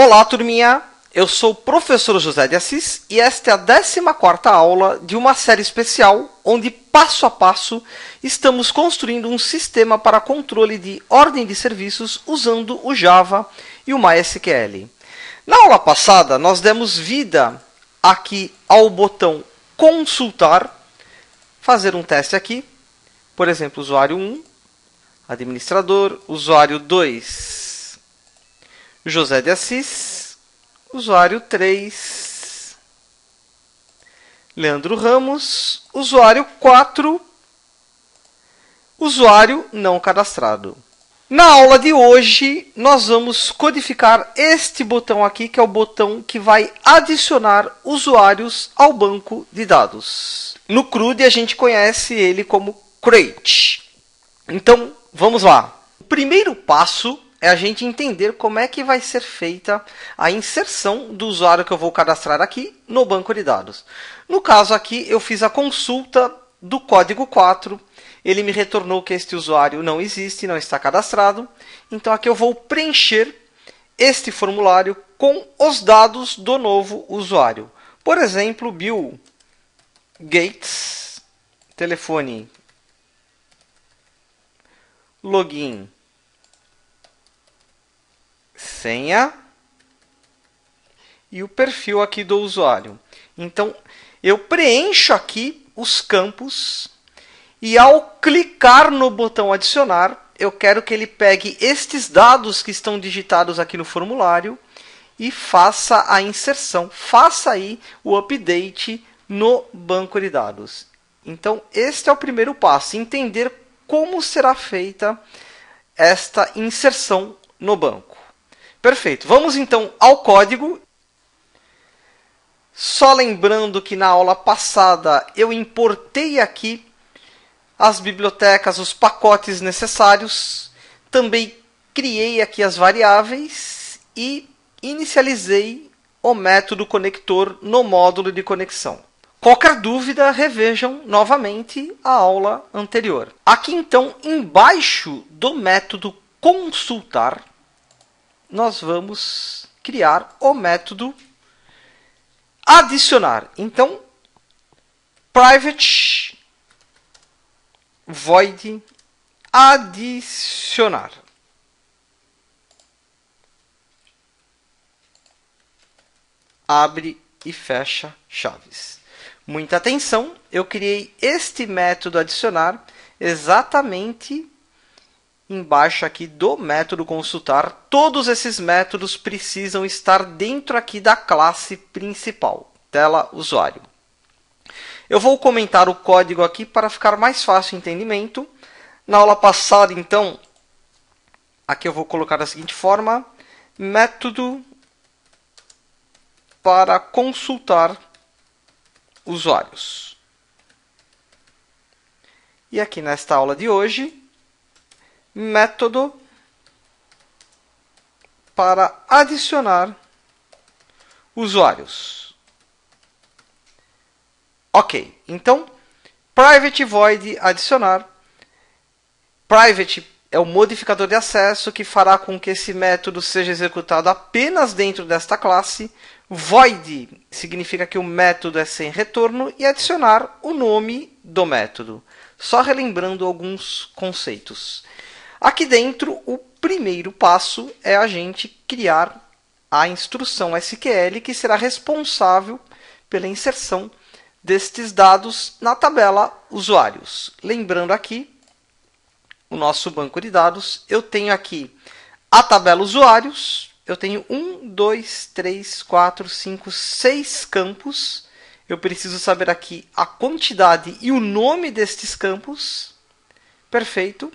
Olá, turminha! Eu sou o professor José de Assis e esta é a 14ª aula de uma série especial onde, passo a passo, estamos construindo um sistema para controle de ordem de serviços usando o Java e o MySQL. Na aula passada, nós demos vida aqui ao botão Consultar, fazer um teste aqui, por exemplo, usuário 1, administrador, usuário 2, José de Assis, usuário 3, Leandro Ramos, usuário 4, usuário não cadastrado. Na aula de hoje, nós vamos codificar este botão aqui, que é o botão que vai adicionar usuários ao banco de dados. No CRUD, a gente conhece ele como create. Então, vamos lá. O primeiro passo é a gente entender como é que vai ser feita a inserção do usuário que eu vou cadastrar aqui no banco de dados. No caso aqui, eu fiz a consulta do código 4, ele me retornou que este usuário não existe, não está cadastrado. Então aqui eu vou preencher este formulário com os dados do novo usuário. Por exemplo, Bill Gates, telefone, login, senha e o perfil aqui do usuário. Então, eu preencho aqui os campos e ao clicar no botão adicionar, eu quero que ele pegue estes dados que estão digitados aqui no formulário e faça a inserção, faça aí o update no banco de dados. Então, este é o primeiro passo, entender como será feita esta inserção no banco. Perfeito. Vamos então ao código. Só lembrando que na aula passada eu importei aqui as bibliotecas, os pacotes necessários. Também criei aqui as variáveis e inicializei o método conector no módulo de conexão. Qualquer dúvida, revejam novamente a aula anterior. Aqui então, embaixo do método consultar, nós vamos criar o método adicionar. Então, private void adicionar. Abre e fecha chaves. Muita atenção, eu criei este método adicionar exatamente embaixo aqui do método consultar. Todos esses métodos precisam estar dentro aqui da classe principal, tela usuário. Eu vou comentar o código aqui para ficar mais fácil o entendimento. Na aula passada, então, aqui eu vou colocar da seguinte forma: método para consultar usuários. E aqui nesta aula de hoje, método para adicionar usuários. Ok, então, private void adicionar. Private é o modificador de acesso que fará com que esse método seja executado apenas dentro desta classe. Void significa que o método é sem retorno e adicionar o nome do método. Só relembrando alguns conceitos. Aqui dentro, o primeiro passo é a gente criar a instrução SQL que será responsável pela inserção destes dados na tabela usuários. Lembrando aqui, o nosso banco de dados, eu tenho aqui a tabela usuários, eu tenho 1, 2, 3, 4, 5, 6 campos. Eu preciso saber aqui a quantidade e o nome destes campos. Perfeito.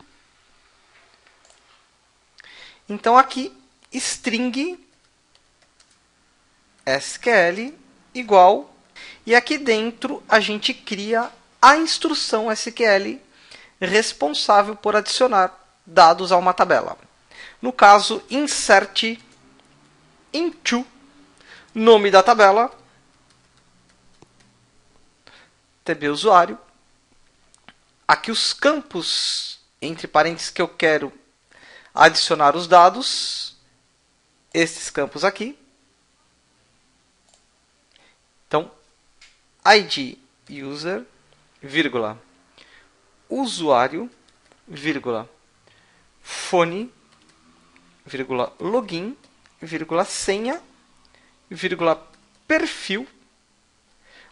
Então, aqui, string SQL igual. E aqui dentro, a gente cria a instrução SQL responsável por adicionar dados a uma tabela. No caso, insert into, nome da tabela, TB usuário. Aqui os campos, entre parênteses, que eu quero adicionar os dados. esses campos aqui. Então, ID user, vírgula, usuário, vírgula, fone, vírgula, login, vírgula, senha, vírgula, perfil.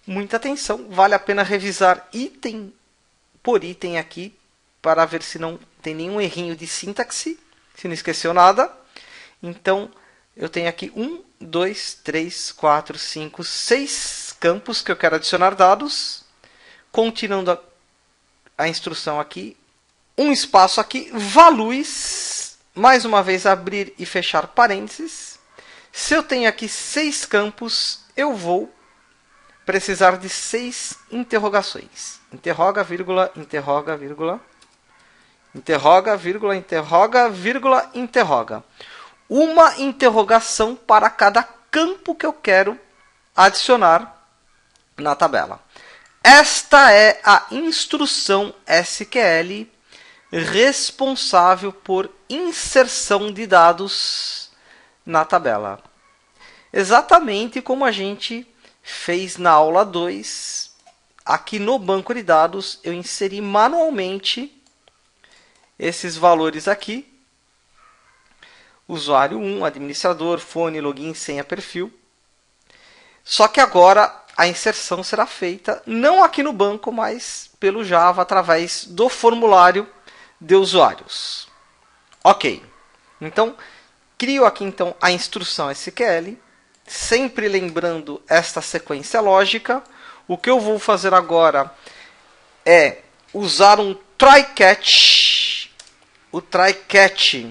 Muita atenção, vale a pena revisar item por item aqui para ver se não tem nenhum errinho de sintaxe, se não esqueceu nada. Então, eu tenho aqui 1, 2, 3, 4, 5, 6 campos que eu quero adicionar dados. Continuando a instrução aqui, um espaço aqui, values, mais uma vez abrir e fechar parênteses. Se eu tenho aqui 6 campos, eu vou precisar de 6 interrogações. Interroga, vírgula, interroga, vírgula, interroga, vírgula, interroga, vírgula, interroga. Uma interrogação para cada campo que eu quero adicionar na tabela. Esta é a instrução SQL responsável por inserção de dados na tabela. Exatamente como a gente fez na aula 2. Aqui no banco de dados eu inseri manualmente esses valores aqui. Usuário 1, administrador, fone, login, senha, perfil. Só que agora a inserção será feita não aqui no banco, mas pelo Java através do formulário de usuários. Ok. Então, crio aqui então a instrução SQL, sempre lembrando esta sequência lógica. O que eu vou fazer agora é usar um try-catch. O try-catch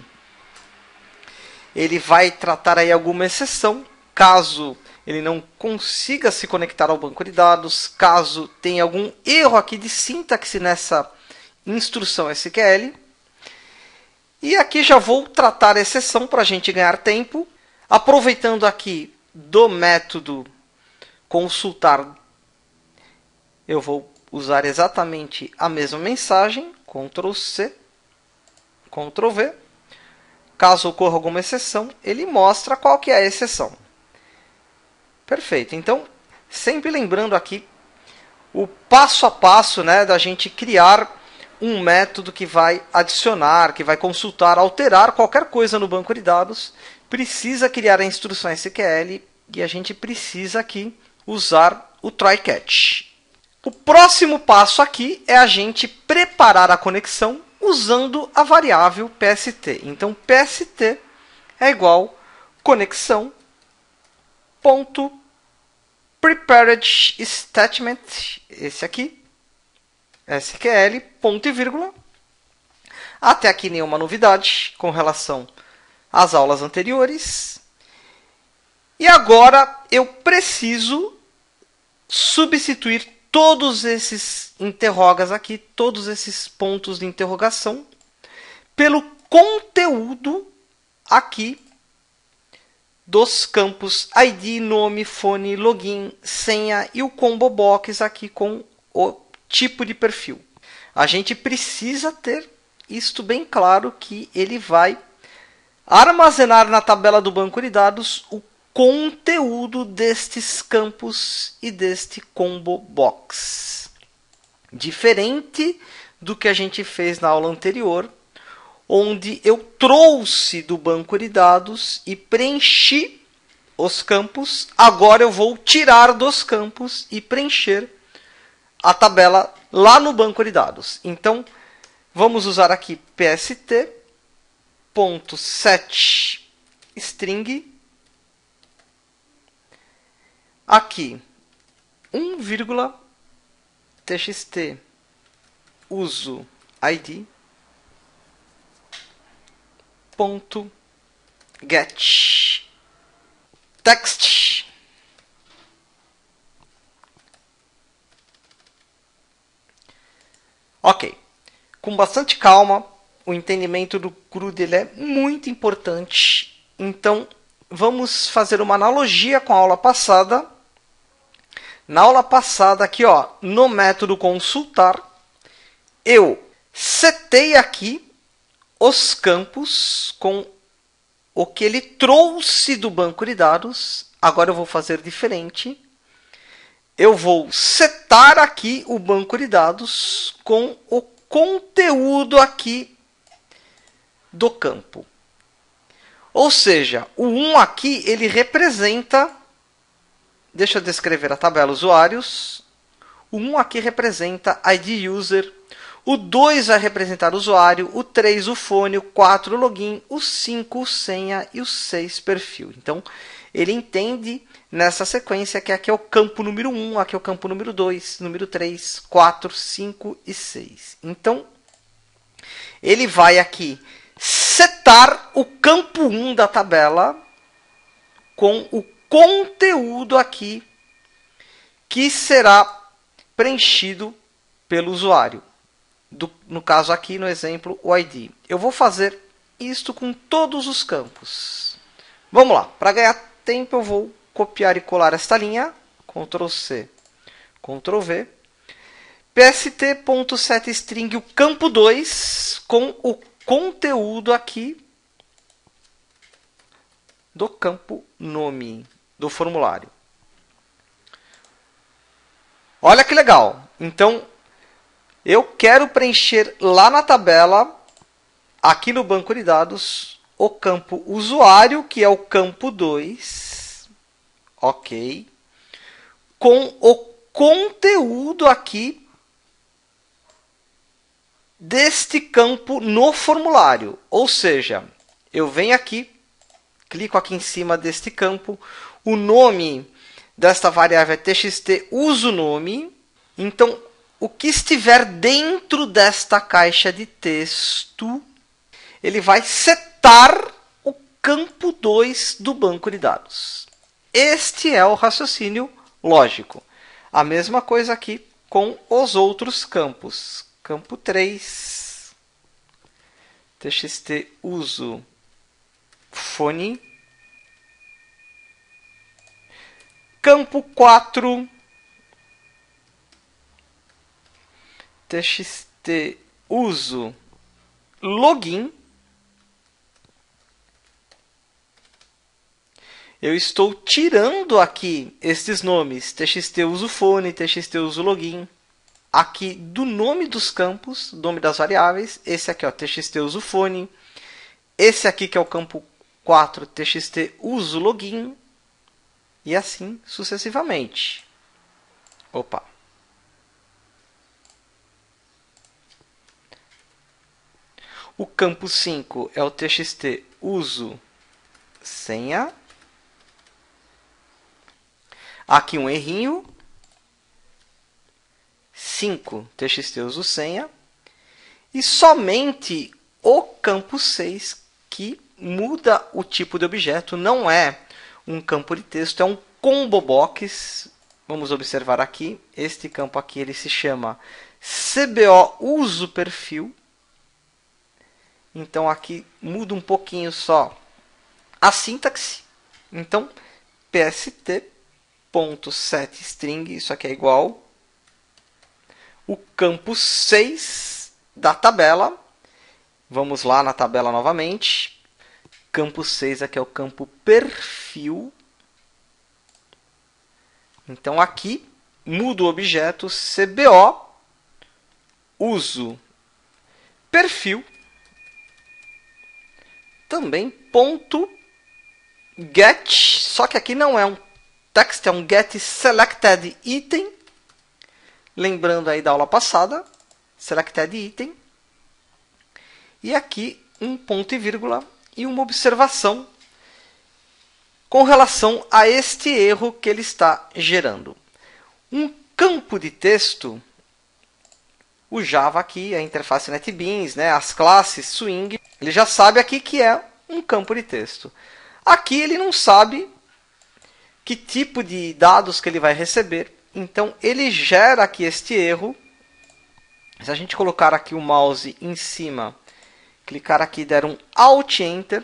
ele vai tratar aí alguma exceção, caso ele não consiga se conectar ao banco de dados, caso tenha algum erro aqui de sintaxe nessa instrução SQL. E aqui já vou tratar a exceção para a gente ganhar tempo, aproveitando aqui do método consultar, eu vou usar exatamente a mesma mensagem, Ctrl C, Ctrl V. Caso ocorra alguma exceção, ele mostra qual que é a exceção. Perfeito. Então, sempre lembrando aqui o passo a passo, né, da gente criar um método que vai adicionar, que vai consultar, alterar qualquer coisa no banco de dados. Precisa criar a instrução SQL e a gente precisa aqui usar o try-catch. O próximo passo aqui é a gente preparar a conexão usando a variável PST. Então, PST é igual conexão ponto prepared statement, esse aqui, SQL, ponto e vírgula. Até aqui nenhuma novidade com relação às aulas anteriores. E agora eu preciso substituir todos esses interrogas aqui, todos esses pontos de interrogação, pelo conteúdo aqui dos campos ID, nome, fone, login, senha e o combo box aqui com o tipo de perfil. A gente precisa ter isto bem claro que ele vai armazenar na tabela do banco de dados o conteúdo destes campos e deste combo box. Diferente do que a gente fez na aula anterior, onde eu trouxe do banco de dados e preenchi os campos, agora eu vou tirar dos campos e preencher a tabela lá no banco de dados. Então, vamos usar aqui pst.setString. Aqui, 1,txt uso id ponto get text. Ok. Com bastante calma, o entendimento do CRUD ele é muito importante. Então, vamos fazer uma analogia com a aula passada. Na aula passada, aqui, ó, no método consultar, eu setei aqui os campos com o que ele trouxe do banco de dados. Agora eu vou fazer diferente. Eu vou setar aqui o banco de dados com o conteúdo aqui do campo. Ou seja, o 1 aqui ele representa, deixa eu descrever a tabela usuários. O 1 aqui representa ID user, o 2 vai representar o usuário, o 3 o fone, o 4 o login, o 5 o senha e o 6 perfil. Então, ele entende nessa sequência que aqui é o campo número 1, aqui é o campo número 2, número 3, 4, 5 e 6. Então, ele vai aqui setar o campo 1 da tabela com o conteúdo aqui que será preenchido pelo usuário. No caso aqui, no exemplo, o ID. Eu vou fazer isto com todos os campos. Vamos lá. Para ganhar tempo, eu vou copiar e colar esta linha. Ctrl+C, Ctrl+V. pst.setString, o campo 2, com o conteúdo aqui do campo nome do formulário. Olha que legal. Então, eu quero preencher lá na tabela, aqui no banco de dados, o campo usuário, que é o campo 2. Ok. Com o conteúdo aqui deste campo no formulário. Ou seja, eu venho aqui, clico aqui em cima deste campo, o nome desta variável é txt uso-nome. Então, o que estiver dentro desta caixa de texto, ele vai setar o campo 2 do banco de dados. Este é o raciocínio lógico. A mesma coisa aqui com os outros campos. Campo 3, txt uso fone. Campo 4, txt uso login. Eu estou tirando aqui estes nomes, txt uso fone, txt uso login, aqui do nome dos campos, nome das variáveis. Esse aqui, ó, txt uso fone. Esse aqui que é o campo 4, txt uso login. E assim sucessivamente. Opa. O campo 5 é o txt uso senha. Aqui um errinho. 5 txt uso senha. E somente o campo 6 que muda o tipo de objeto. Não é um campo de texto, é um combo box. Vamos observar aqui. Este campo aqui ele se chama CBO uso perfil. Então, aqui muda um pouquinho só a sintaxe. Então, pst.setString, isso aqui é igual. O campo 6 da tabela. Vamos lá na tabela novamente. Campo 6 aqui é o campo perfil. Então, aqui muda o objeto CBO uso perfil. Também ponto get, só que aqui não é um text, é um get selected item. Lembrando aí da aula passada, selected item. E aqui um ponto e vírgula e uma observação com relação a este erro que ele está gerando. Um campo de texto, o Java aqui, a interface NetBeans, né, as classes Swing, ele já sabe aqui que é um campo de texto. Aqui ele não sabe que tipo de dados que ele vai receber. Então, ele gera aqui este erro. Se a gente colocar aqui o mouse em cima, clicar aqui e der um Alt Enter,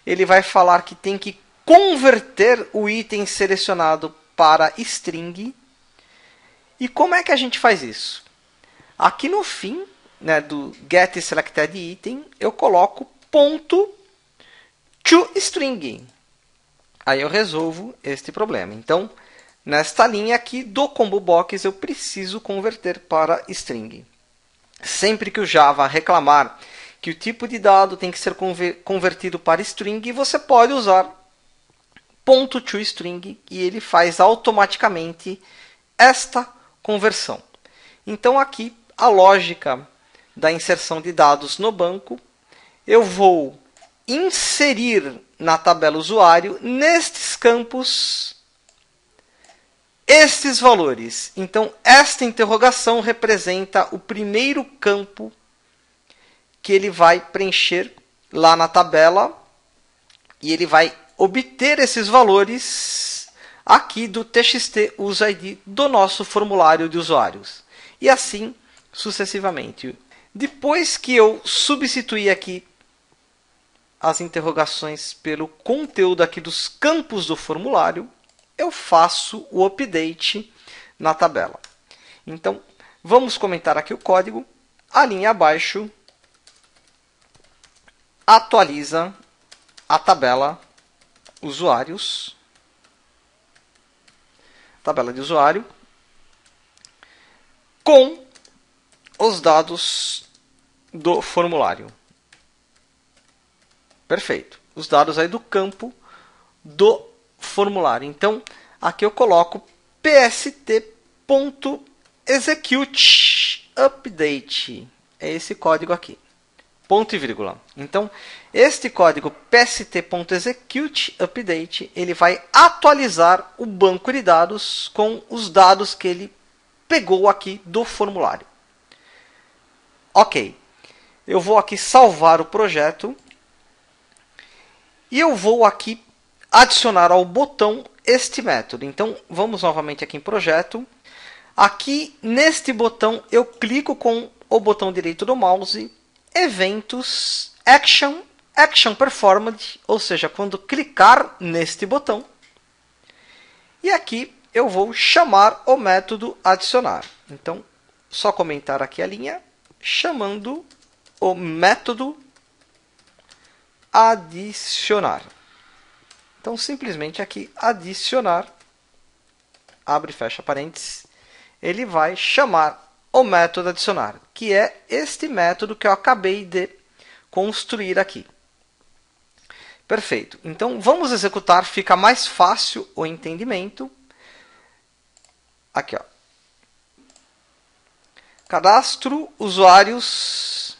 ele vai falar que tem que converter o item selecionado para string. E como é que a gente faz isso? Aqui no fim, né, do get selected item, eu coloco ponto toString. Aí eu resolvo este problema. Então, nesta linha aqui do combo box, eu preciso converter para string. Sempre que o Java reclamar que o tipo de dado tem que ser convertido para string, você pode usar .toString e ele faz automaticamente esta conversão. Então, aqui, a lógica da inserção de dados no banco, eu vou inserir na tabela usuário, nestes campos, estes valores. Então, esta interrogação representa o primeiro campo que ele vai preencher lá na tabela e ele vai obter esses valores aqui do TXT UseID do nosso formulário de usuários. E assim sucessivamente. Depois que eu substituir aqui as interrogações pelo conteúdo aqui dos campos do formulário, eu faço o update na tabela. Então, vamos comentar aqui o código. A linha abaixo atualiza a tabela usuários, tabela de usuário, com os dados do formulário. Perfeito. Os dados aí do campo do formulário. Então, aqui eu coloco pst.executeUpdate. É esse código aqui. Ponto e vírgula. Então, este código pst.executeUpdate, ele vai atualizar o banco de dados com os dados que ele pegou aqui do formulário. Ok. Eu vou aqui salvar o projeto. E eu vou aqui adicionar ao botão este método. Então, vamos novamente aqui em projeto. Aqui, neste botão, eu clico com o botão direito do mouse, eventos, action performed, ou seja, quando clicar neste botão. E aqui eu vou chamar o método adicionar. Então, só comentar aqui a linha, chamando o método adicionar. Então, simplesmente aqui, adicionar, abre e fecha parênteses, ele vai chamar o método adicionar, que é este método que eu acabei de construir aqui. Perfeito. Então, vamos executar, fica mais fácil o entendimento. Aqui, ó. Cadastro usuários.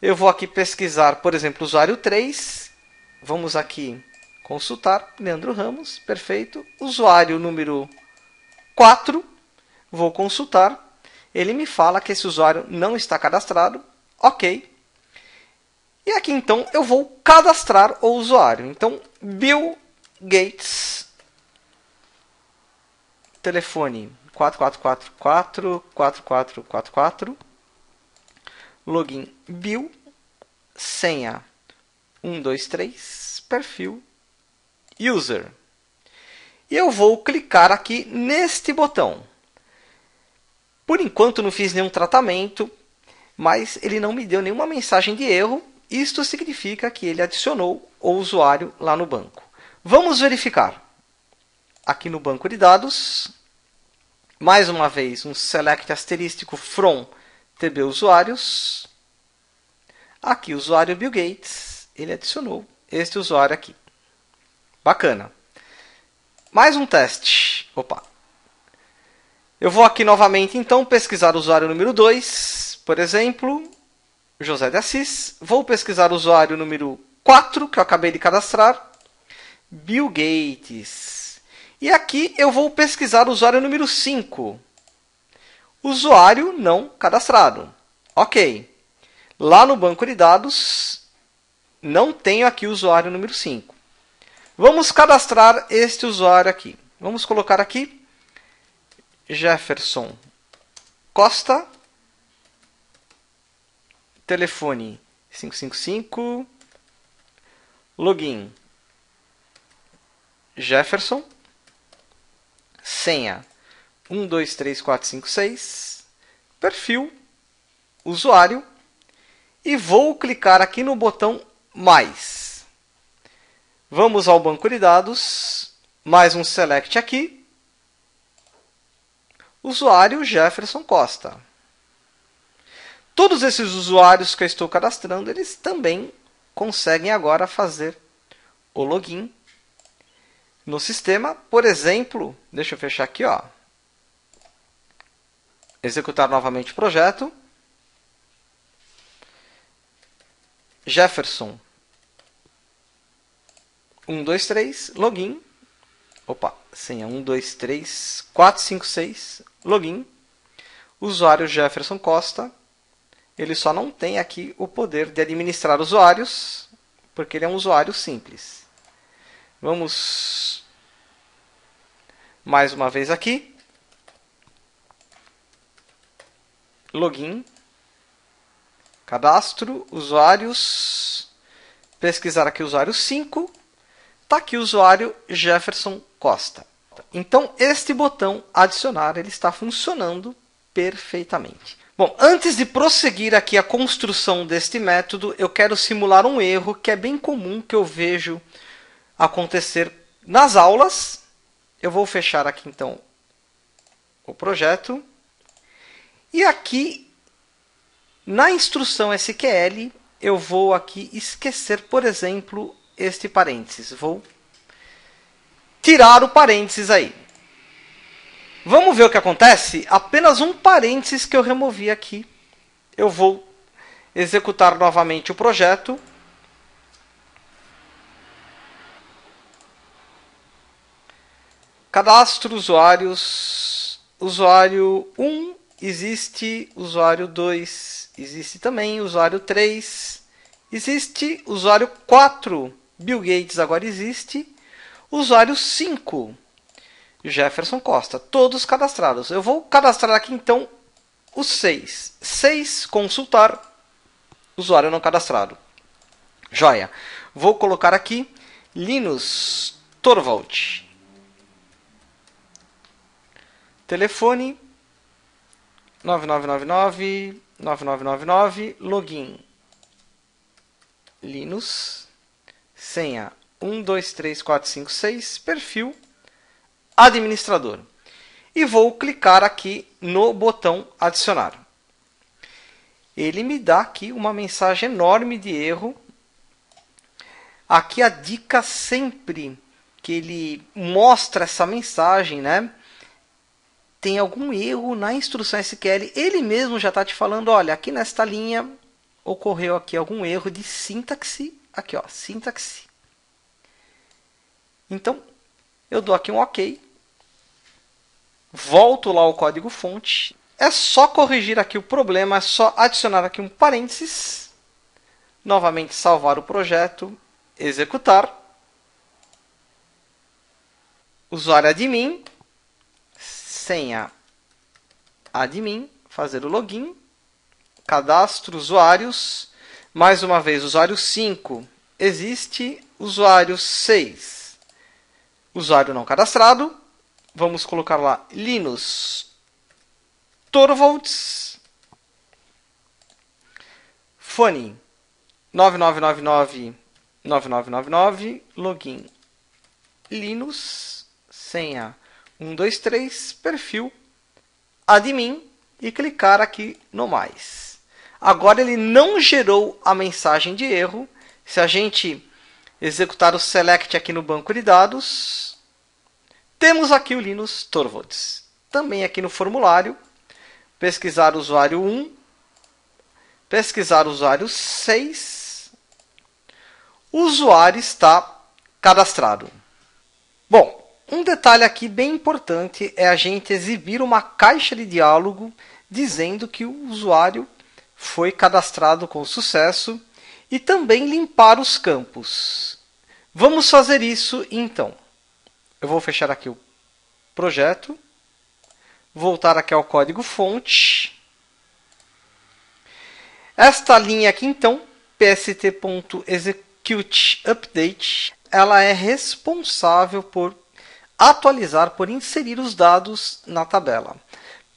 Eu vou aqui pesquisar, por exemplo, usuário 3. Vamos aqui consultar. Leandro Ramos, perfeito. Usuário número 4. Vou consultar. Ele me fala que esse usuário não está cadastrado. Ok. E aqui, então, eu vou cadastrar o usuário. Então, Bill Gates. Telefone 4444-4444. Login Bill, senha 123, perfil, user. E eu vou clicar aqui neste botão. Por enquanto não fiz nenhum tratamento, mas ele não me deu nenhuma mensagem de erro. Isto significa que ele adicionou o usuário lá no banco. Vamos verificar. Aqui no banco de dados, mais uma vez um select asterístico from TB usuários. Aqui, usuário Bill Gates, ele adicionou este usuário aqui. Bacana. Mais um teste. Opa. Eu vou aqui novamente, então, pesquisar o usuário número 2, por exemplo, José de Assis. Vou pesquisar o usuário número 4, que eu acabei de cadastrar, Bill Gates. E aqui eu vou pesquisar o usuário número 5. Usuário não cadastrado. Ok. Lá no banco de dados, não tenho aqui o usuário número 5. Vamos cadastrar este usuário aqui. Vamos colocar aqui Jefferson Costa. Telefone 555. Login Jefferson. Senha 123456, perfil, usuário, e vou clicar aqui no botão mais. Vamos ao banco de dados, mais um select aqui. Usuário Jefferson Costa. Todos esses usuários que eu estou cadastrando, eles também conseguem agora fazer o login no sistema. Por exemplo, deixa eu fechar aqui, ó. Executar novamente o projeto. Jefferson 123, login. Opa, senha 123 456, login. Usuário Jefferson Costa. Ele só não tem aqui o poder de administrar usuários, porque ele é um usuário simples. Vamos mais uma vez aqui. Login. Cadastro, usuários. Pesquisar aqui usuário 5. Está aqui o usuário Jefferson Costa. Então, este botão adicionar ele está funcionando perfeitamente. Bom, antes de prosseguir aqui a construção deste método, eu quero simular um erro que é bem comum que eu vejo acontecer nas aulas. Eu vou fechar aqui então o projeto. E aqui na instrução SQL eu vou aqui esquecer, por exemplo, este parênteses. Vou tirar o parênteses aí. Vamos ver o que acontece? Apenas um parênteses que eu removi aqui. Eu vou executar novamente o projeto. Cadastro usuários. Usuário 1 existe. Usuário 2 existe também. Usuário 3 existe. Usuário 4, Bill Gates, agora existe. Usuário 5. Jefferson Costa, todos cadastrados. Eu vou cadastrar aqui então os 6. 6, consultar, usuário não cadastrado. Joia. Vou colocar aqui Linus Torvald. Telefone 9999 login. Linus, senha 123456, perfil administrador. E vou clicar aqui no botão adicionar. Ele me dá aqui uma mensagem enorme de erro. Aqui a dica sempre que ele mostra essa mensagem, né? Tem algum erro na instrução SQL. Ele mesmo já está te falando, olha, aqui nesta linha ocorreu aqui algum erro de sintaxe. Aqui, ó, sintaxe. Então, eu dou aqui um OK. Volto lá ao código-fonte. É só corrigir aqui o problema, é só adicionar aqui um parênteses. Novamente salvar o projeto, executar. Usuário admin, senha admin, fazer o login. Cadastro usuários. Mais uma vez, usuário 5 existe. Usuário 6, usuário não cadastrado. Vamos colocar lá Linus Torvalds. Fone 9999 login. Linus, senha 123, perfil admin e clicar aqui no mais. Agora ele não gerou a mensagem de erro. Se a gente executar o select aqui no banco de dados, temos aqui o Linus Torvalds. Também aqui no formulário, pesquisar o usuário 1, pesquisar o usuário 6, o usuário está cadastrado. Bom, um detalhe aqui bem importante é a gente exibir uma caixa de diálogo dizendo que o usuário foi cadastrado com sucesso e também limpar os campos. Vamos fazer isso então. Eu vou fechar aqui o projeto, voltar aqui ao código-fonte. Esta linha aqui, então, pst.executeUpdate, ela é responsável por atualizar, por inserir os dados na tabela.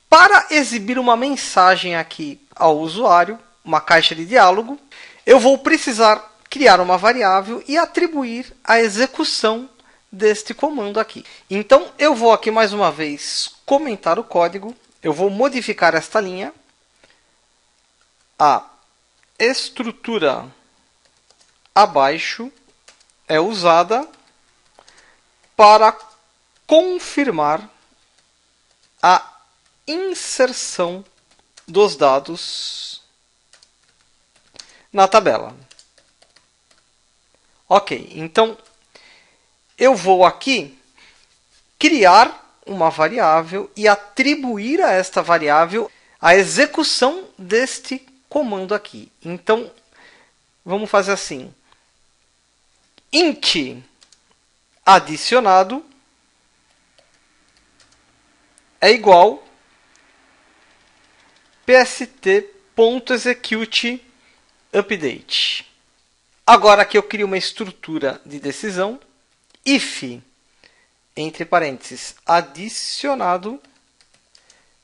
Para exibir uma mensagem aqui ao usuário, uma caixa de diálogo, eu vou precisar criar uma variável e atribuir a execução deste comando aqui. Então, eu vou aqui mais uma vez comentar o código. Eu vou modificar esta linha. A estrutura abaixo é usada para confirmar a inserção dos dados na tabela. Ok, então eu vou aqui criar uma variável e atribuir a esta variável a execução deste comando aqui. Então, vamos fazer assim. Int adicionado é igual pst.execute update. Agora aqui eu crio uma estrutura de decisão. If, entre parênteses, adicionado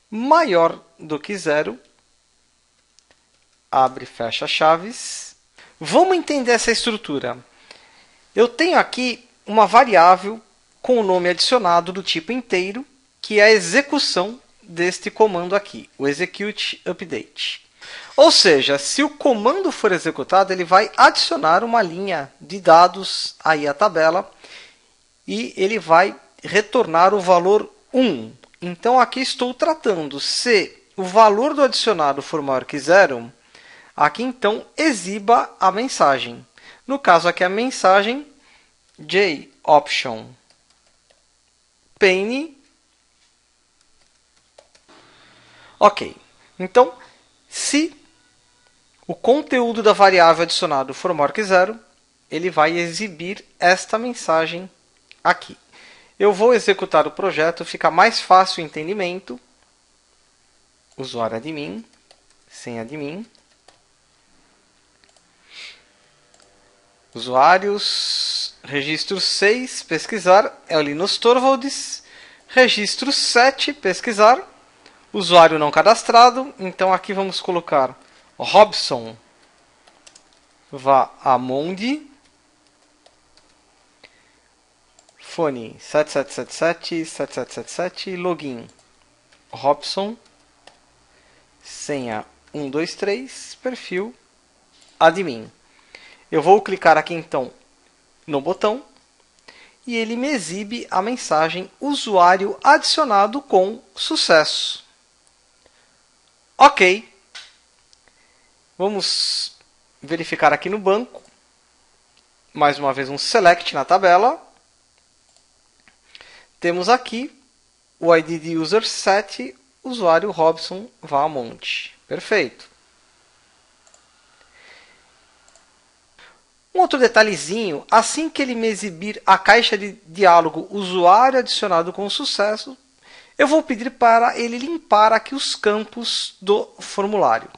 maior do que 0, abre e fecha chaves. Vamos entender essa estrutura. Eu tenho aqui uma variável com o nome adicionado do tipo inteiro, que é a execução deste comando aqui, o execute update. Ou seja, se o comando for executado, ele vai adicionar uma linha de dados aí à tabela e ele vai retornar o valor 1. Então, aqui estou tratando, se o valor do adicionado for maior que 0, aqui então exiba a mensagem. No caso aqui a mensagem JOption pane. Ok, então se o conteúdo da variável adicionado for maior que 0, ele vai exibir esta mensagem aqui. Eu vou executar o projeto, fica mais fácil o entendimento. Usuário admin, senha admin. Usuários, registro 6, pesquisar, é o Linus Torvalds. Registro 7, pesquisar, usuário não cadastrado. Então aqui vamos colocar Robson Vaamonde. Fone 7777, login Robson, senha 123, perfil admin. Eu vou clicar aqui então no botão e ele me exibe a mensagem usuário adicionado com sucesso. Ok. Vamos verificar aqui no banco. Mais uma vez um select na tabela. Temos aqui o ID de user 7, usuário Robson Vaamonde. Perfeito. Um outro detalhezinho, assim que ele me exibir a caixa de diálogo usuário adicionado com sucesso, eu vou pedir para ele limpar aqui os campos do formulário.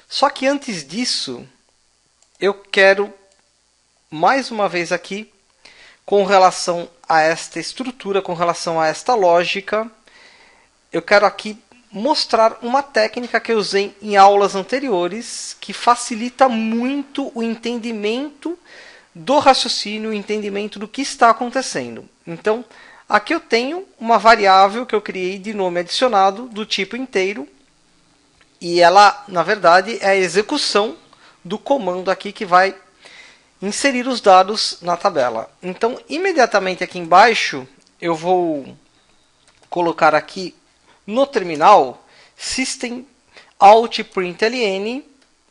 Só que antes disso, eu quero mais uma vez aqui, com relação a esta estrutura, com relação a esta lógica, eu quero aqui mostrar uma técnica que eu usei em aulas anteriores, que facilita muito o entendimento do raciocínio, o entendimento do que está acontecendo. Então, aqui eu tenho uma variável que eu criei de nome adicionado do tipo inteiro, e ela, na verdade, é a execução do comando aqui que vai inserir os dados na tabela. Então, imediatamente aqui embaixo, eu vou colocar aqui no terminal system out println.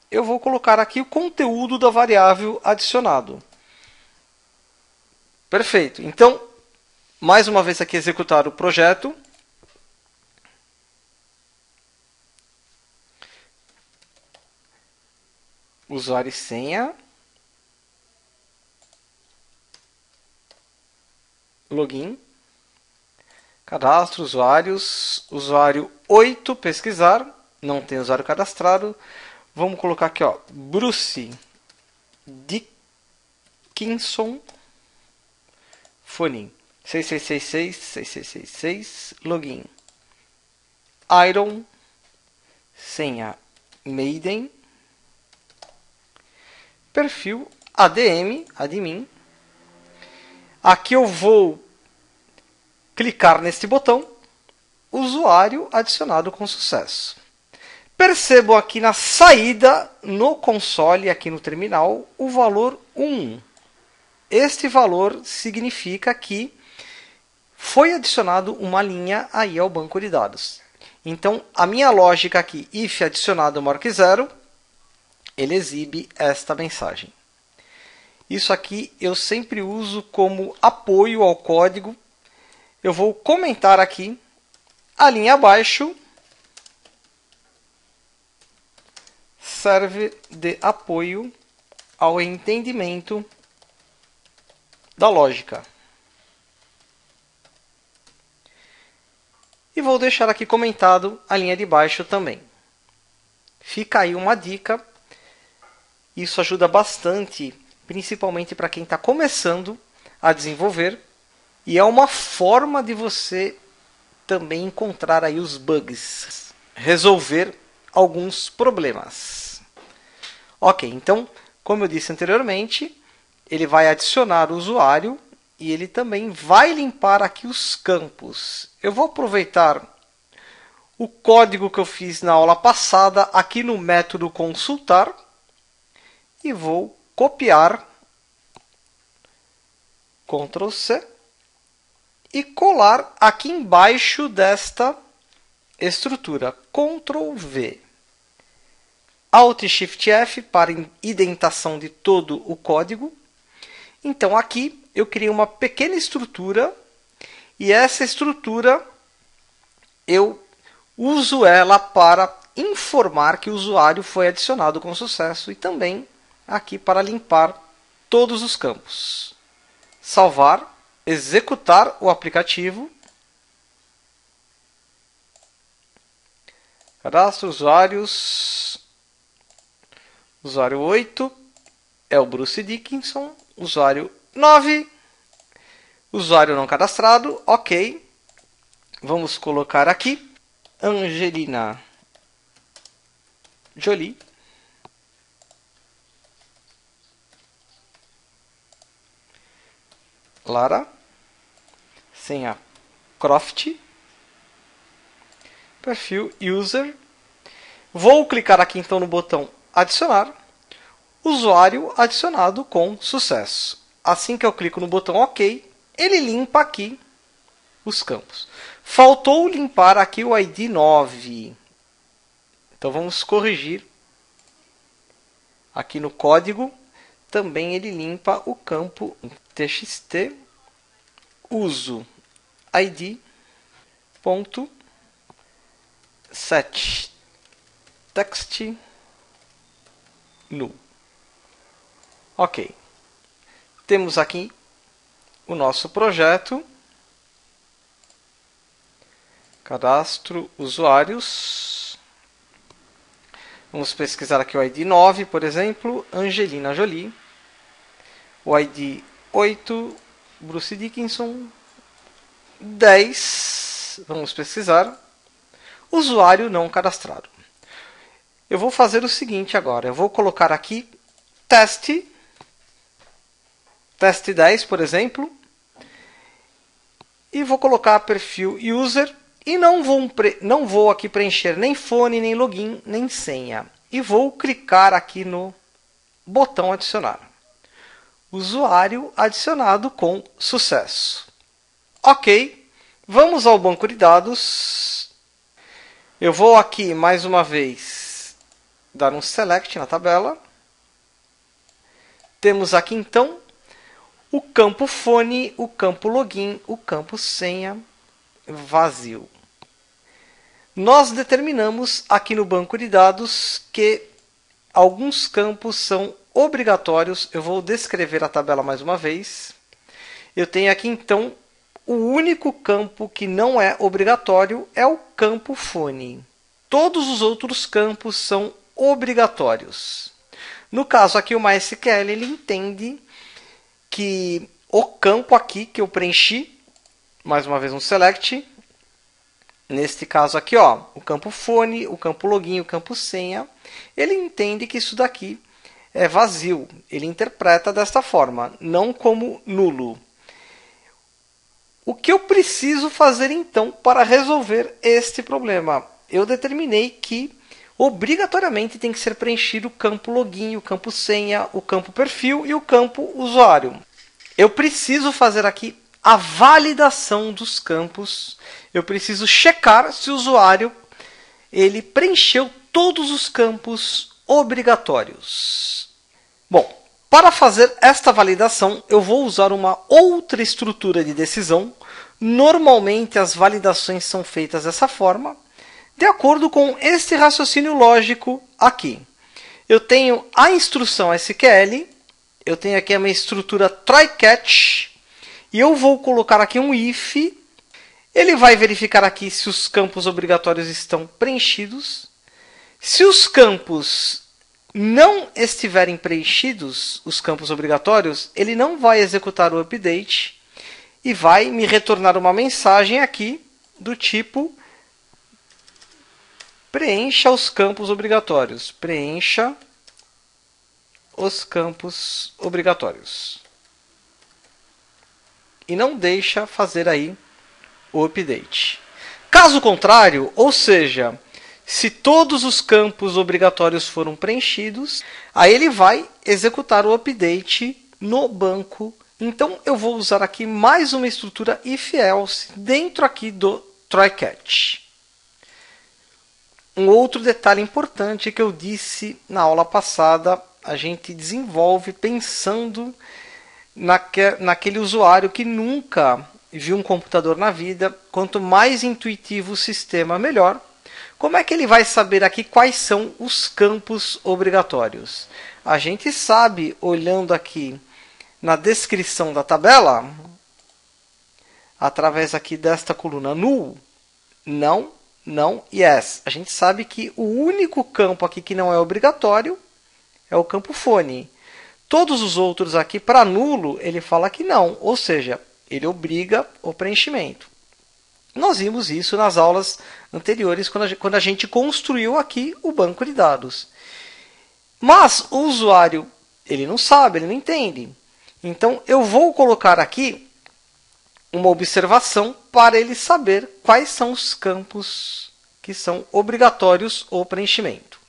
Eu vou colocar aqui o conteúdo da variável adicionado. Perfeito. Então, mais uma vez aqui executar o projeto. Usuário e senha. Login. Cadastro, usuários. Usuário 8, pesquisar. Não tem usuário cadastrado. Vamos colocar aqui, ó, Bruce Dickinson. Fone 6666, 6666. Login. Iron. Senha Maiden. perfil ADM, admin. Aqui eu vou clicar neste botão, usuário adicionado com sucesso. Percebam aqui na saída, no console, aqui no terminal, o valor 1. Este valor significa que foi adicionado uma linha aí ao banco de dados. Então, a minha lógica aqui, if adicionado maior que 0, ele exibe esta mensagem. Isso aqui eu sempre uso como apoio ao código. Eu vou comentar aqui a linha abaixo. Serve de apoio ao entendimento da lógica. E vou deixar aqui comentado a linha de baixo também. Fica aí uma dica. Isso ajuda bastante, principalmente para quem está começando a desenvolver. E é uma forma de você também encontrar aí os bugs. Resolver alguns problemas. Ok, então, como eu disse anteriormente, ele vai adicionar o usuário e ele também vai limpar aqui os campos. Eu vou aproveitar o código que eu fiz na aula passada aqui no método consultar e vou copiar, Ctrl C, e colar aqui embaixo desta estrutura, Ctrl V. Alt Shift F para indentação de todo o código. Então aqui eu criei uma pequena estrutura e essa estrutura eu uso ela para informar que o usuário foi adicionado com sucesso e também aqui para limpar todos os campos. Salvar, executar o aplicativo. Cadastro usuários. Usuário 8 é o Bruce Dickinson. Usuário 9, usuário não cadastrado. Ok. Vamos colocar aqui Angelina Jolie. Lara. Senha Croft. Perfil user. Vou clicar aqui então no botão adicionar. Usuário adicionado com sucesso. Assim que eu clico no botão OK, ele limpa aqui os campos. Faltou limpar aqui o ID 9. Então vamos corrigir. Aqui no código, também ele limpa o campo txt uso id ponto set text null. Ok. Temos aqui o nosso projeto. Cadastro usuários. Vamos pesquisar aqui o ID 9, por exemplo, Angelina Jolie. O ID 8, Bruce Dickinson. 10, vamos pesquisar. Usuário não cadastrado. Eu vou fazer o seguinte agora. Eu vou colocar aqui teste 10, por exemplo. E vou colocar perfil user. E não vou aqui preencher nem fone, nem login, nem senha. E vou clicar aqui no botão adicionar. Usuário adicionado com sucesso. Ok. Vamos ao banco de dados. Eu vou aqui mais uma vez dar um select na tabela. Temos aqui então o campo fone, o campo login, o campo senha vazio. Nós determinamos aqui no banco de dados que alguns campos são obrigatórios. Eu vou descrever a tabela mais uma vez. Eu tenho aqui então o único campo que não é obrigatório é o campo fone. Todos os outros campos são obrigatórios. No caso aqui o MySQL ele entende que o campo aqui que eu preenchi, mais uma vez um select, neste caso aqui, ó, o campo fone, o campo login, o campo senha, ele entende que isso daqui é vazio. Ele interpreta desta forma, não como nulo. O que eu preciso fazer então para resolver este problema? Eu determinei que obrigatoriamente tem que ser preenchido o campo login, o campo senha, o campo perfil e o campo usuário. Eu preciso fazer aqui a validação dos campos. Eu preciso checar se o usuário ele preencheu todos os campos obrigatórios. Bom, para fazer esta validação, eu vou usar uma outra estrutura de decisão. Normalmente, as validações são feitas dessa forma, de acordo com este raciocínio lógico aqui. Eu tenho a instrução SQL, eu tenho aqui a minha estrutura try-catch, e eu vou colocar aqui um if. Ele vai verificar aqui se os campos obrigatórios estão preenchidos. Se os campos não estiverem preenchidos, os campos obrigatórios, ele não vai executar o update e vai me retornar uma mensagem aqui do tipo preencha os campos obrigatórios. Preencha os campos obrigatórios. E não deixa fazer aí o update. Caso contrário, ou seja, se todos os campos obrigatórios foram preenchidos, aí ele vai executar o update no banco. Então eu vou usar aqui mais uma estrutura if-else dentro aqui do try-catch. Um outro detalhe importante que eu disse na aula passada, a gente desenvolve pensando naquele usuário que nunca viu um computador na vida. Quanto mais intuitivo o sistema, melhor. Como é que ele vai saber aqui quais são os campos obrigatórios? A gente sabe, olhando aqui na descrição da tabela, através aqui desta coluna null, não, não e yes. A gente sabe que o único campo aqui que não é obrigatório é o campo fone. Todos os outros aqui, para nulo, ele fala que não, ou seja, ele obriga o preenchimento. Nós vimos isso nas aulas anteriores, quando a gente construiu aqui o banco de dados. Mas o usuário, ele não sabe, ele não entende. Então, eu vou colocar aqui uma observação para ele saber quais são os campos que são obrigatórios o preenchimento.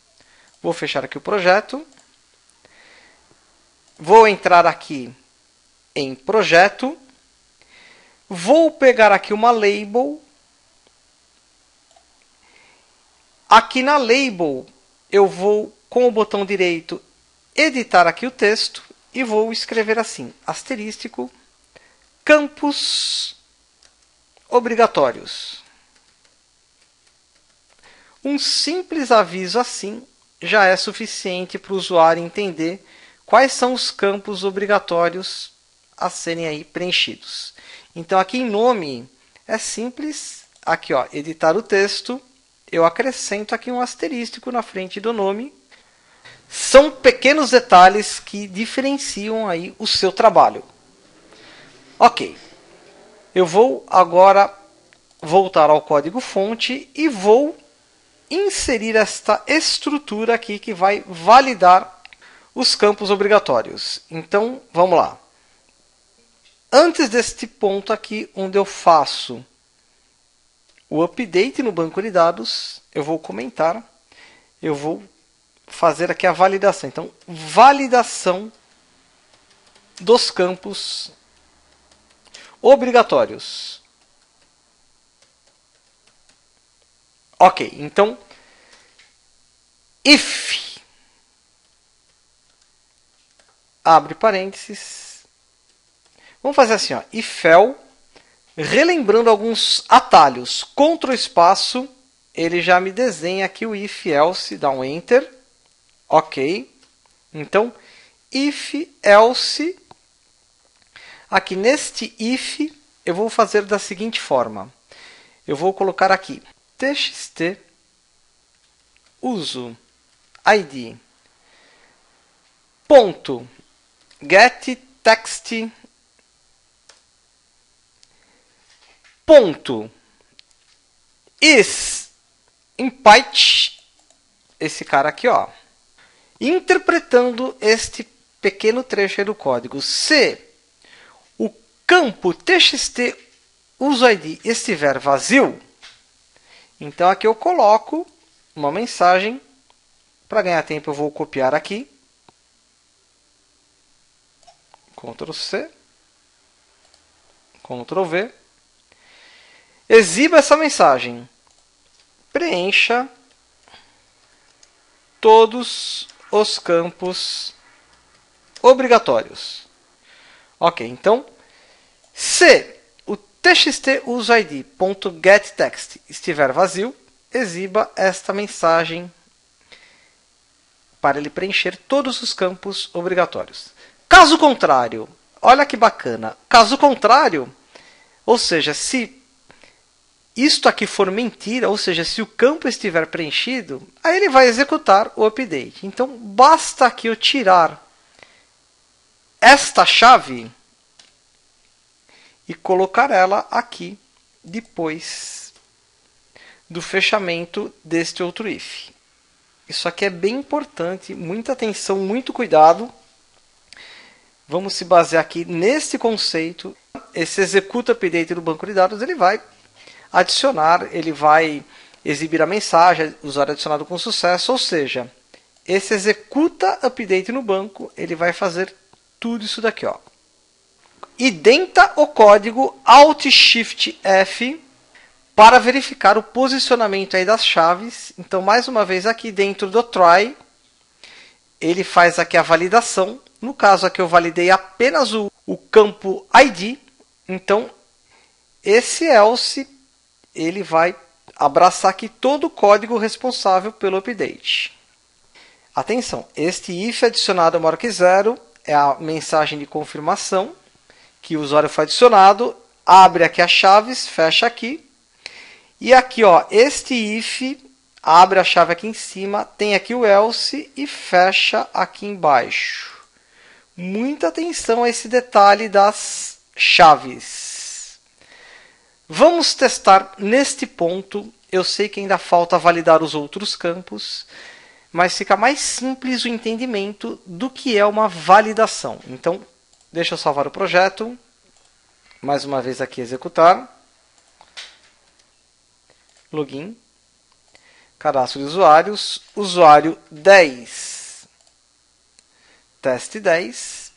Vou fechar aqui o projeto. Vou entrar aqui em projeto. Vou pegar aqui uma label. Aqui na label, eu vou, com o botão direito, editar aqui o texto e vou escrever assim, asterístico, campos obrigatórios. Um simples aviso assim já é suficiente para o usuário entender quais são os campos obrigatórios a serem aí preenchidos. Então, aqui em nome, é simples. Aqui, ó, editar o texto. Eu acrescento aqui um asterístico na frente do nome. São pequenos detalhes que diferenciam aí o seu trabalho. Ok. Eu vou agora voltar ao código-fonte e vou inserir esta estrutura aqui que vai validar os campos obrigatórios. Então, vamos lá. Antes deste ponto aqui, onde eu faço o update no banco de dados, eu vou comentar, eu vou fazer aqui a validação. Então, validação dos campos obrigatórios. Ok, então, if, abre parênteses, vamos fazer assim, ó, ifel, relembrando alguns atalhos, Ctrl espaço, ele já me desenha aqui o if else, dá um enter, ok, então, if else, aqui neste if, eu vou fazer da seguinte forma, eu vou colocar aqui, txt, uso, id, ponto, get text, ponto, is, impite, esse cara aqui, ó, Interpretando este pequeno trecho aí do código, se o campo txt useID estiver vazio, então aqui eu coloco uma mensagem. Para ganhar tempo eu vou copiar aqui, Ctrl C, Ctrl V, exiba essa mensagem, preencha todos os campos obrigatórios. Ok, então, se o txt_useID.getText estiver vazio, exiba esta mensagem para ele preencher todos os campos obrigatórios. Caso contrário, olha que bacana, caso contrário, ou seja, se isto aqui for mentira, ou seja, se o campo estiver preenchido, aí ele vai executar o update. Então, basta aqui eu tirar esta chave e colocar ela aqui depois do fechamento deste outro if. Isso aqui é bem importante, muita atenção, muito cuidado. Vamos se basear aqui nesse conceito. Esse executa update do banco de dados, ele vai adicionar, ele vai exibir a mensagem, usuário adicionado com sucesso, ou seja, esse executa update no banco, ele vai fazer tudo isso daqui, ó. Identa o código Alt Shift F para verificar o posicionamento aí das chaves. Então, mais uma vez aqui dentro do try, ele faz aqui a validação. No caso aqui eu validei apenas o campo ID. Então, esse else, ele vai abraçar aqui todo o código responsável pelo update. Atenção, este if adicionado maior que zero é a mensagem de confirmação que o usuário foi adicionado. Abre aqui as chaves, fecha aqui. E aqui, ó, este if abre a chave aqui em cima, tem aqui o else e fecha aqui embaixo. Muita atenção a esse detalhe das chaves. Vamos testar neste ponto. Eu sei que ainda falta validar os outros campos, mas fica mais simples o entendimento do que é uma validação. Então, deixa eu salvar o projeto. Mais uma vez aqui, executar. Login. Cadastro de usuários. Usuário 10. Teste 10.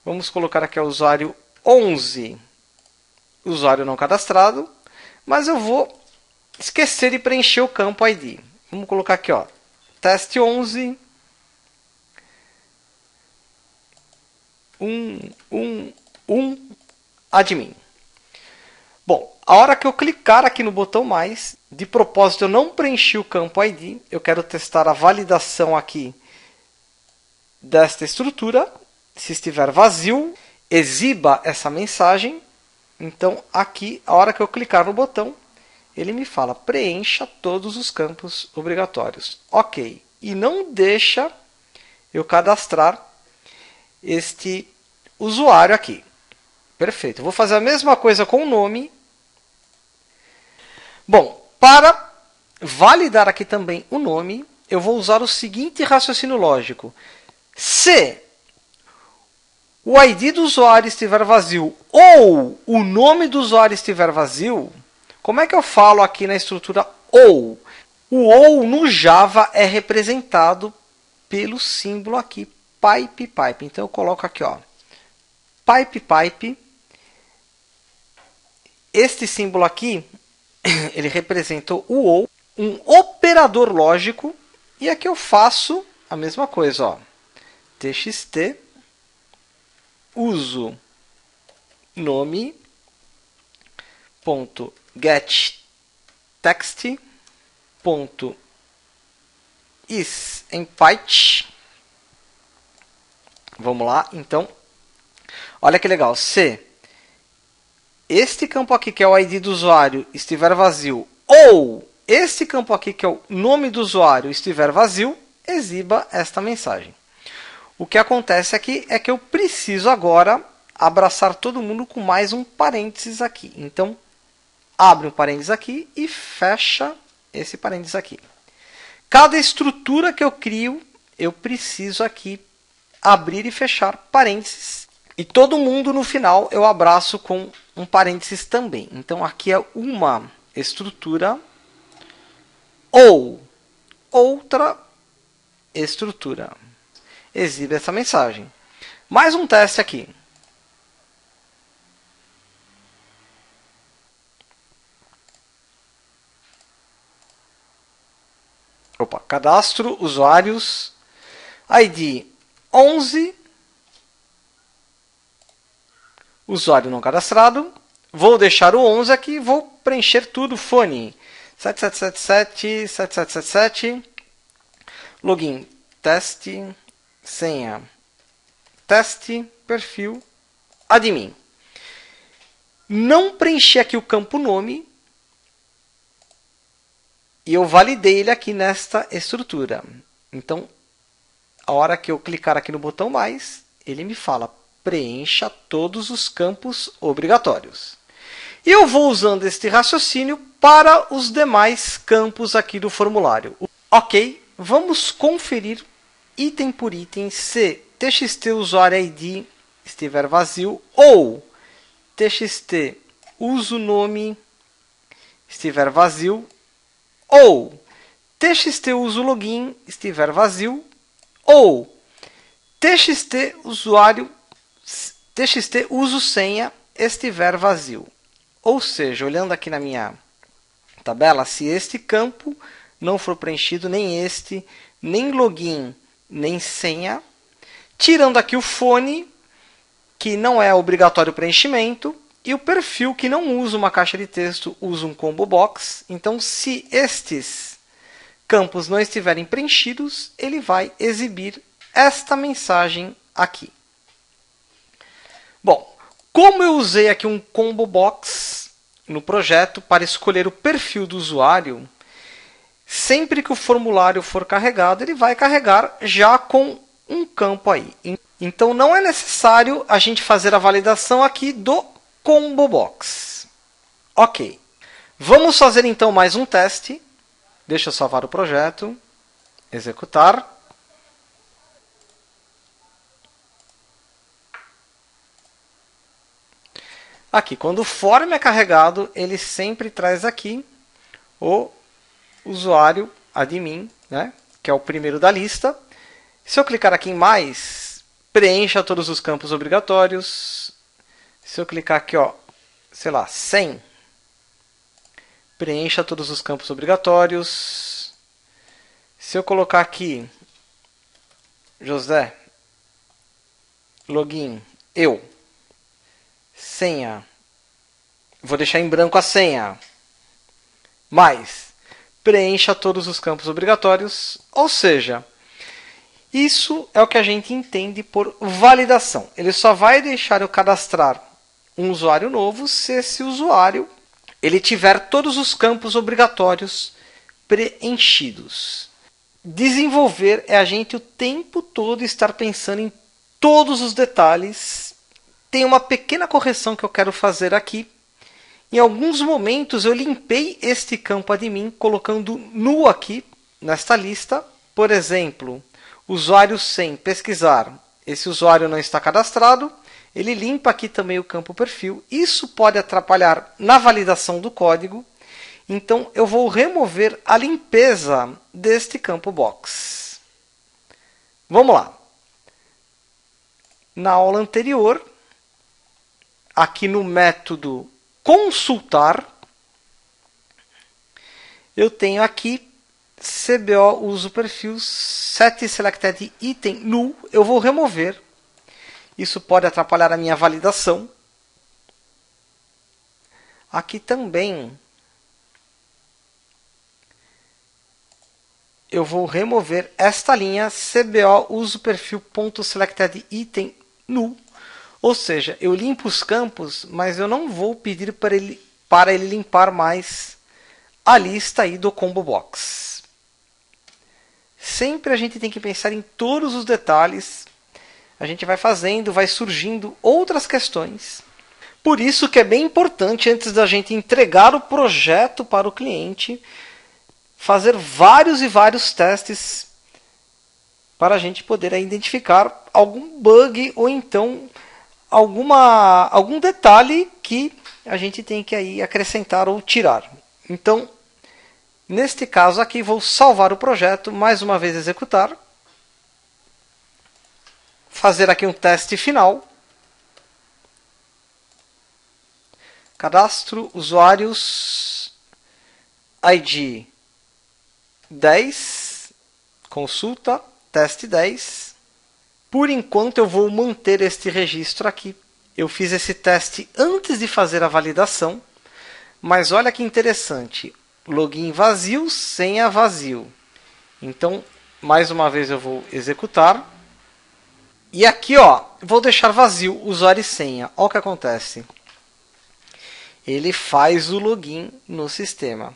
Vamos colocar aqui o usuário 11. Usuário não cadastrado. Mas eu vou esquecer de preencher o campo ID. Vamos colocar aqui, ó. Teste 11. Admin. Bom, a hora que eu clicar aqui no botão mais, de propósito eu não preenchi o campo ID, eu quero testar a validação aqui desta estrutura. Se estiver vazio, exiba essa mensagem. Então aqui, a hora que eu clicar no botão, ele me fala, preencha todos os campos obrigatórios. Ok, e não deixa eu cadastrar este usuário aqui. Perfeito, eu vou fazer a mesma coisa com o nome. Bom, para validar aqui também o nome, eu vou usar o seguinte raciocínio lógico. Se o ID do usuário estiver vazio ou o nome do usuário estiver vazio, como é que eu falo aqui na estrutura ou? O ou no Java é representado pelo símbolo aqui, pipe. Então eu coloco aqui, ó, pipe. Este símbolo aqui, ele representa o ou, um operador lógico, e aqui eu faço a mesma coisa, ó. Txt uso nome ponto get text ponto is empate. Vamos lá, então, olha que legal. Se este campo aqui, que é o ID do usuário, estiver vazio, ou este campo aqui, que é o nome do usuário, estiver vazio, exiba esta mensagem. O que acontece aqui é que eu preciso agora abraçar todo mundo com mais um parênteses aqui. Então, abre um parênteses aqui e fecha esse parênteses aqui. Cada estrutura que eu crio, eu preciso aqui abrir e fechar parênteses. E todo mundo no final eu abraço com um parênteses também. Então aqui é uma estrutura ou outra estrutura. Exibe essa mensagem. Mais um teste aqui. Opa, cadastro, usuários, ID 11, usuário não cadastrado. Vou deixar o 11 aqui, vou preencher tudo, fone 7777, 7777, login, teste, senha, teste, perfil, admin. Não preenchi aqui o campo nome e eu validei ele aqui nesta estrutura. Então, a hora que eu clicar aqui no botão mais, ele me fala preencha todos os campos obrigatórios. E eu vou usando este raciocínio para os demais campos aqui do formulário. Ok, vamos conferir item por item se txt usuário ID estiver vazio ou txt uso nome estiver vazio ou txt uso login estiver vazio ou txt uso senha estiver vazio. Ou seja, olhando aqui na minha tabela, se este campo não for preenchido, nem este, nem login, nem senha, tirando aqui o fone, que não é obrigatório preenchimento, e o perfil, que não usa uma caixa de texto, usa um combo box. Então, se estes campos não estiverem preenchidos, ele vai exibir esta mensagem aqui. Bom, como eu usei aqui um combo box no projeto para escolher o perfil do usuário, sempre que o formulário for carregado, ele vai carregar já com um campo aí. Então, não é necessário a gente fazer a validação aqui do combo box. Ok. Vamos fazer então mais um teste. Deixa eu salvar o projeto. Executar. Aqui, quando o form é carregado, ele sempre traz aqui o usuário admin, né, que é o primeiro da lista. Se eu clicar aqui em mais, preencha todos os campos obrigatórios. Se eu clicar aqui, ó, sei lá, 100, preencha todos os campos obrigatórios. Se eu colocar aqui, José, login, eu, senha, vou deixar em branco a senha, mais, preencha todos os campos obrigatórios, ou seja, isso é o que a gente entende por validação. Ele só vai deixar eu cadastrar um usuário novo se esse usuário ele tiver todos os campos obrigatórios preenchidos. Desenvolver é a gente o tempo todo estar pensando em todos os detalhes. Tem uma pequena correção que eu quero fazer aqui. Em alguns momentos eu limpei este campo admin colocando nu aqui nesta lista. Por exemplo, usuário sem pesquisar. Esse usuário não está cadastrado. Ele limpa aqui também o campo perfil. Isso pode atrapalhar na validação do código. Então eu vou remover a limpeza deste campo box. Vamos lá. Na aula anterior, aqui no método consultar, eu tenho aqui CBO uso perfil set selected item null. Eu vou remover. Isso pode atrapalhar a minha validação. Aqui também eu vou remover esta linha CBO uso perfil.selected item null. Ou seja, eu limpo os campos, mas eu não vou pedir para ele limpar mais a lista aí do combo box. Sempre a gente tem que pensar em todos os detalhes. A gente vai fazendo, vai surgindo outras questões. Por isso que é bem importante, antes da gente entregar o projeto para o cliente, fazer vários e vários testes para a gente poder identificar algum bug ou então algum detalhe que a gente tem que aí acrescentar ou tirar. Então, neste caso aqui, vou salvar o projeto, mais uma vez executar, fazer aqui um teste final, cadastro usuários, ID 10, consulta, teste 10. Por enquanto eu vou manter este registro aqui. Eu fiz esse teste antes de fazer a validação, mas olha que interessante, login vazio, senha vazio. Então, mais uma vez eu vou executar. E aqui, ó, vou deixar vazio usuário e senha. Olha o que acontece. Ele faz o login no sistema.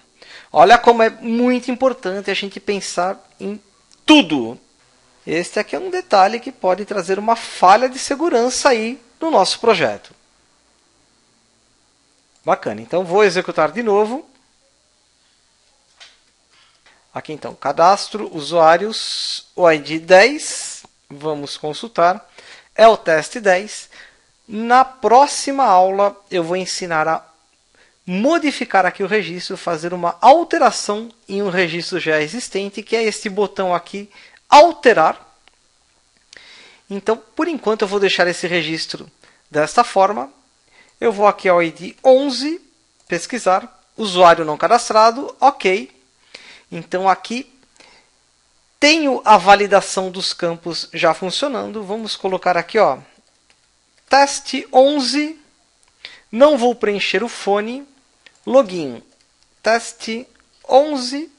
Olha como é muito importante a gente pensar em tudo. Este aqui é um detalhe que pode trazer uma falha de segurança aí no nosso projeto. Bacana, então vou executar de novo. Aqui então, cadastro, usuários, o ID 10, vamos consultar, é o teste 10. Na próxima aula eu vou ensinar a modificar aqui o registro, fazer uma alteração em um registro já existente, que é este botão aqui, alterar. Então, por enquanto eu vou deixar esse registro desta forma. Eu vou aqui ao ID 11, pesquisar, usuário não cadastrado, ok. Então aqui tenho a validação dos campos já funcionando. Vamos colocar aqui, ó, teste 11, não vou preencher o fone, login, teste 11,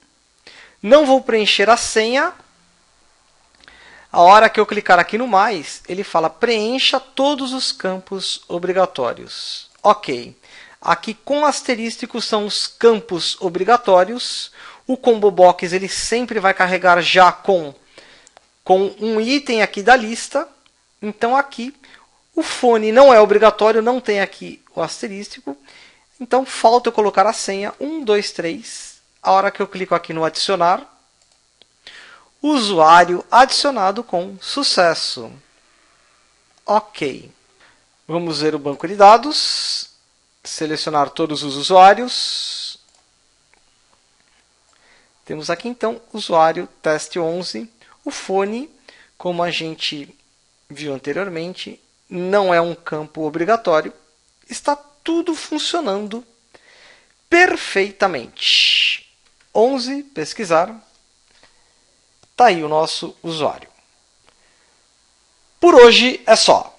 não vou preencher a senha. A hora que eu clicar aqui no mais, ele fala preencha todos os campos obrigatórios. Ok. Aqui com asterístico são os campos obrigatórios. O combo box ele sempre vai carregar já com um item aqui da lista. Então aqui o fone não é obrigatório, não tem aqui o asterístico. Então falta eu colocar a senha 1, 2, 3. A hora que eu clico aqui no adicionar, usuário adicionado com sucesso. Ok. Vamos ver o banco de dados. Selecionar todos os usuários. Temos aqui então usuário teste 11. O fone, como a gente viu anteriormente, não é um campo obrigatório. Está tudo funcionando perfeitamente. 11, pesquisar. Está aí o nosso usuário. Por hoje é só.